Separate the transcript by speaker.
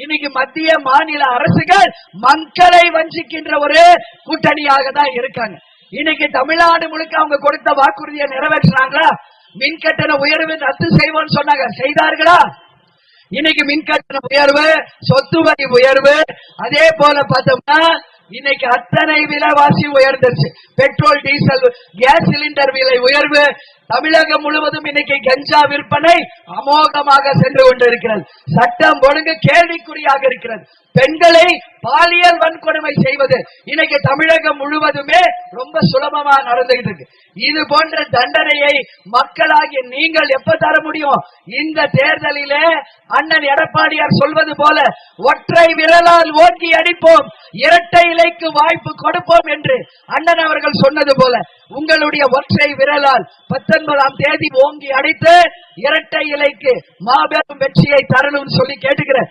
Speaker 1: இன்னைக்கு மத்திய மாநில அரசுகள் மக்களை வஞ்சிக்கின்ற ஒரு கூட்டணியாக தான் இருக்காங்க. இன்னைக்கு தமிழ்நாடு முழுக்க அவங்க கொடுத்த வாக்குறுதியை நிறைவேற்றினாங்களா? மின்கட்டண உயர்வு ரத்து செய்வோம் சொன்னாங்க, செய்தார்களா? இன்னைக்கு மின்கட்டண உயர்வு, சொத்து வரி உயர்வு, அதே போல பார்த்தோம்னா இன்னைக்கு அத்தனை விலைவாசி உயர்ந்துருச்சு. பெட்ரோல், டீசல், கேஸ் சிலிண்டர் விலை உயர்வு. தமிழகம் முழுவதும் இன்னைக்கு கஞ்சா விற்பனை அமோகமாக சென்று கொண்டிருக்கிறது. சட்டம் ஒழுங்கு கேள்விக்குறியாக இருக்கிறது. பெண்களை பாலியல் வன்கொடுமை செய்வது இன்னைக்கு தமிழகம் முழுவதுமே ரொம்ப சுலபமா நடந்துகிட்டு இருக்கு. இது போன்ற தண்டனையை மக்களாகிய நீங்கள் எப்ப தர முடியும்? இந்த தேர்தலிலே அண்ணன் எடப்பாடியார் சொல்வது போல ஒற்றை விரலால் ஓங்கி அடிப்போம், இரட்டை இலைக்கு வாய்ப்பு கொடுப்போம் என்று அண்ணன் அவர்கள் சொன்னது போல உங்களுடைய ஒற்றை விரலால் 19ஆம் தேதி ஓங்கி அடித்து இரட்டை இலைக்கு மாபெரும் வெற்றியை தரணும் சொல்லி கேட்டுக்கிறேன்.